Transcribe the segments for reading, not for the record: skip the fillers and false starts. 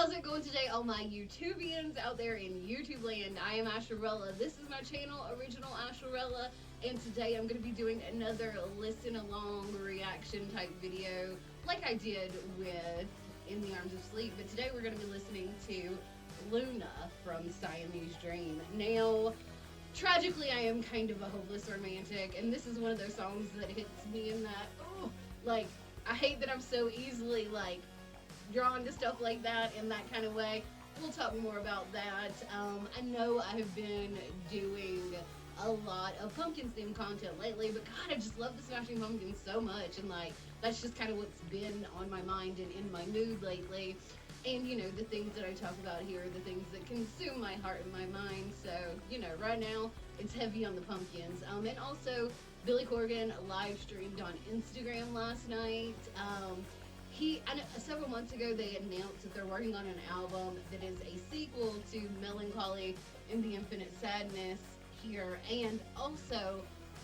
How's it going today, all my YouTubians out there in YouTube land? I am Asherella. This is my channel, Original Asherella, and today I'm going to be doing another listen along reaction type video like I did with In the Arms of Sleep, but today we're going to be listening to Luna from Siamese Dream. Now, tragically, I am kind of a hopeless romantic, and this is one of those songs that hits me in that, I hate that I'm so easily, drawn to stuff like that in that kind of way. We'll talk more about that. I know I have been doing a lot of pumpkins themed content lately, but God, I just love the Smashing Pumpkins so much, and that's just kind of what's been on my mind and in my mood lately. And the things that I talk about here are the things that consume my heart and my mind. So right now it's heavy on the pumpkins. And also Billy Corgan live streamed on Instagram last night. Several months ago, they announced that they're working on an album that is a sequel to Melancholy and the Infinite Sadness here, and also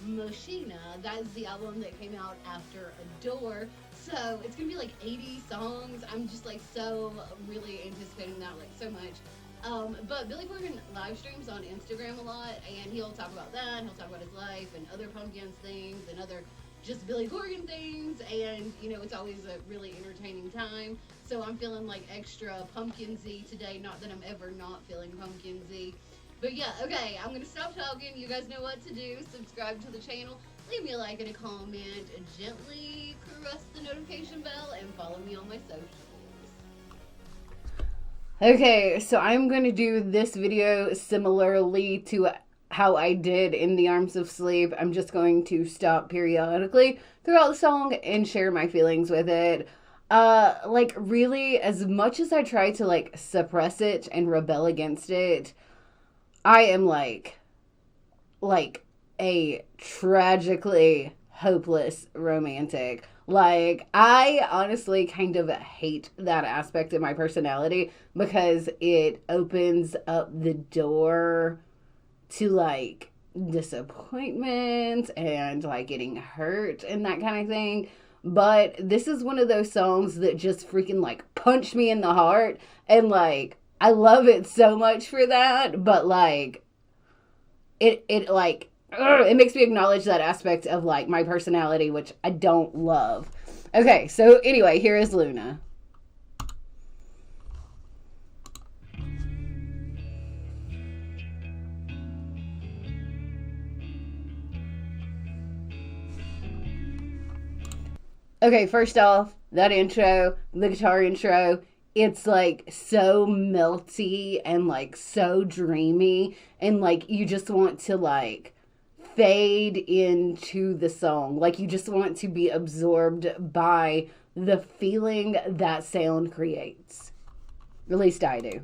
Moshina. That is the album that came out after Adore. So it's gonna be 80 songs. I'm just so really anticipating that so much. But Billy Corgan live streams on Instagram a lot, and he'll talk about that. He'll talk about his life and other Pumpkins things and other just Billy Corgan things, and it's always a really entertaining time. So I'm feeling extra pumpkinsy today. Not that I'm ever not feeling pumpkinsy, but yeah. Okay, I'm gonna stop talking. You guys know what to do. Subscribe to the channel, leave me a like and a comment, gently caress the notification bell, and follow me on my socials. Okay, so I'm going to do this video similarly to how I did In the Arms of Sleep. I'm just going to stop periodically throughout the song and share my feelings with it. Really, as much as I try to suppress it and rebel against it, I am a tragically hopeless romantic. I honestly kind of hate that aspect of my personality because it opens up the door to disappointment and getting hurt and that kind of thing. But this is one of those songs that just freaking punch me in the heart, and I love it so much for that. But it makes me acknowledge that aspect of my personality, which I don't love. Okay, so anyway, here is Luna. Okay, first off, that intro, the guitar intro, it's so melty and so dreamy, and you just want to fade into the song. You just want to be absorbed by the feeling that sound creates. At least I do.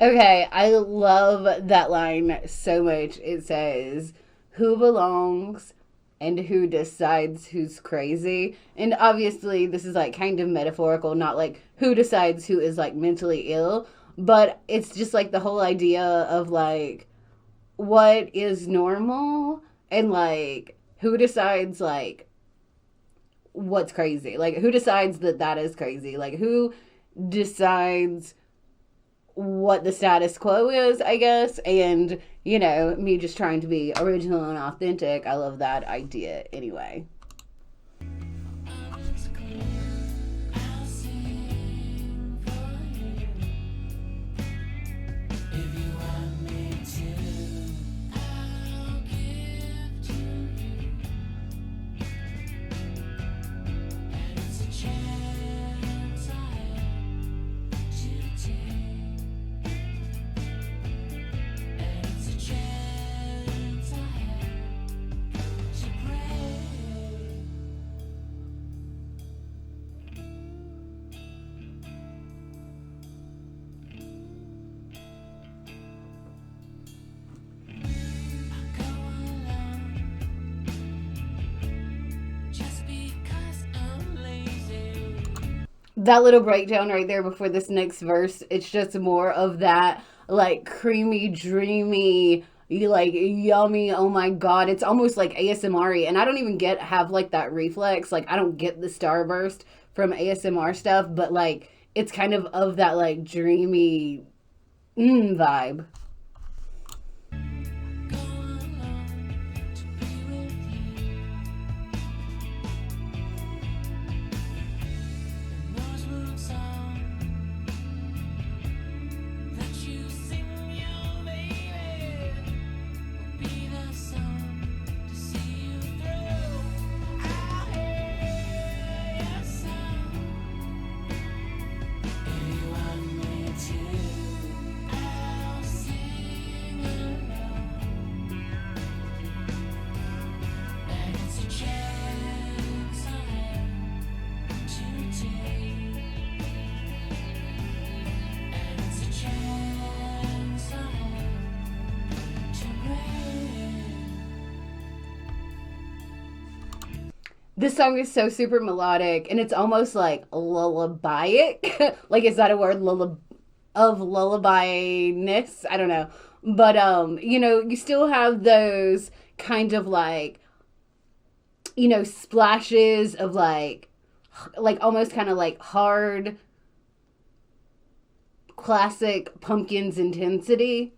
Okay, I love that line so much. It says, "Who belongs and who decides who's crazy?" And obviously this is kind of metaphorical, not who decides who is mentally ill, but it's just the whole idea of what is normal, and who decides what's crazy. Who decides that is crazy? Who decides what the status quo is, I guess. And me just trying to be original and authentic, I love that idea anyway. that little breakdown right there before this next verse, it's just more of that like creamy, dreamy, you like yummy. Oh my god, it's almost like ASMR-y, and I don't even get have like that reflex. Like I don't get the starburst from ASMR stuff, but like it's kind of that like dreamy vibe. This song is so super melodic, and it's almost like lullabyic. Like, is that a word? Of lullaby-ness? I don't know. But, you know, you still have those kind of like, you know, splashes of like almost kind of like hard, classic Pumpkins intensity.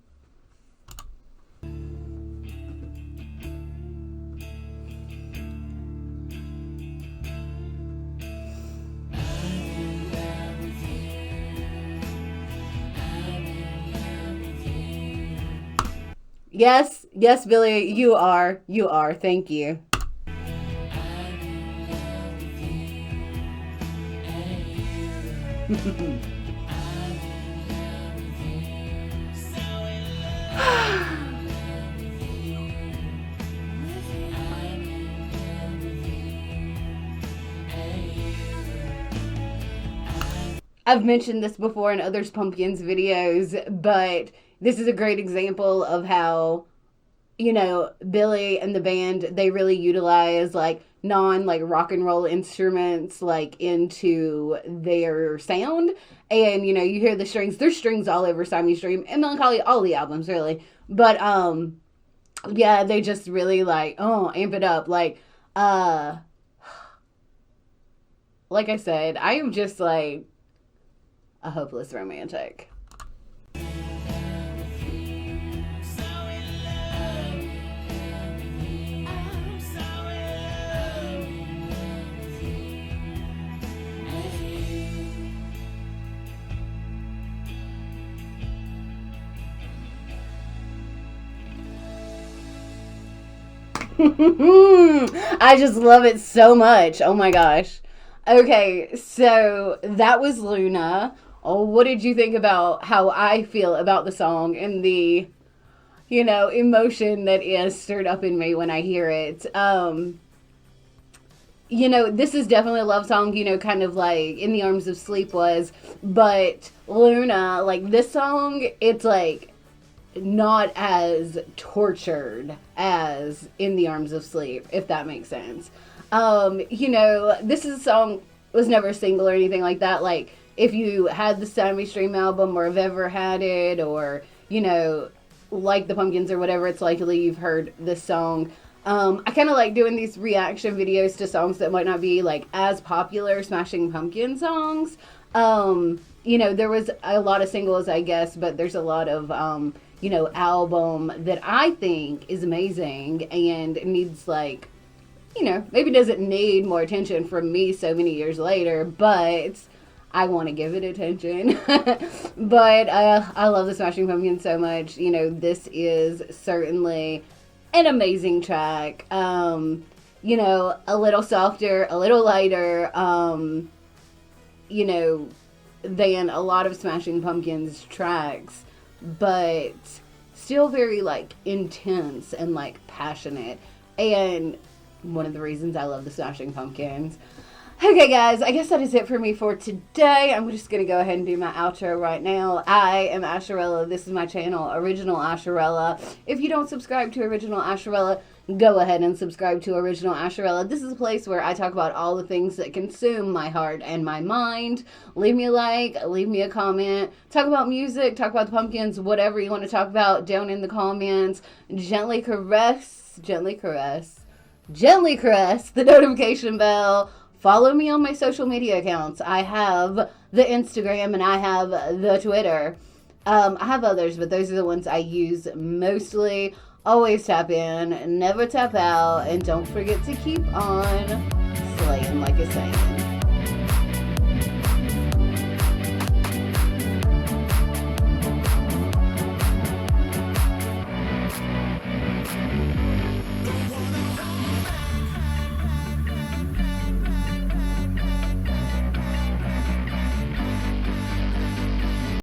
Yes, yes, Billy, you are. You are. Thank you. I've mentioned this before in others Pumpkins videos, but this is a great example of how, you know, Billy and the band, they really utilize like non like rock and roll instruments like into their sound. And you know, you hear the strings, there's strings all over Siamese Dream and Melancholy, all the albums really. But yeah, they just really like amp it up. Like I said, I am just like a hopeless romantic. I just love it so much. Oh my gosh. Okay, so that was Luna. Oh, what did you think about how I feel about the song and the, you know, emotion that is stirred up in me when I hear it? You know, this is definitely a love song, you know, kind of like In the Arms of Sleep was, but Luna, like this song, it's like not as tortured as In the Arms of Sleep, if that makes sense. You know, this is a song, was never a single or anything like that. Like, if you had the Siamese Dream album or have ever had it, or, you know, like the Pumpkins or whatever, it's likely you've heard this song. I kind of like doing these reaction videos to songs that might not be like as popular Smashing Pumpkin songs. You know, there was a lot of singles, I guess, but there's a lot of, you know, album that I think is amazing and needs like, you know, maybe doesn't need more attention from me so many years later, but I want to give it attention. But I love the Smashing Pumpkins so much. You know, this is certainly an amazing track. You know, a little softer, a little lighter, you know, than a lot of Smashing Pumpkins tracks, but still very like intense and like passionate. And one of the reasons I love the Smashing Pumpkins. Okay, guys, I guess that is it for me for today. I'm just going to go ahead and do my outro right now. I am Asherella. This is my channel, Original Asherella. If you don't subscribe to Original Asherella, go ahead and subscribe to Original Asherella. This is a place where I talk about all the things that consume my heart and my mind. Leave me a like, leave me a comment, talk about music, talk about the pumpkins, whatever you want to talk about down in the comments. Gently caress the notification bell. Follow me on my social media accounts. I have the Instagram and I have the Twitter. I have others, but those are the ones I use mostly. Always tap in, never tap out, and don't forget to keep on slaying like a Saiyan.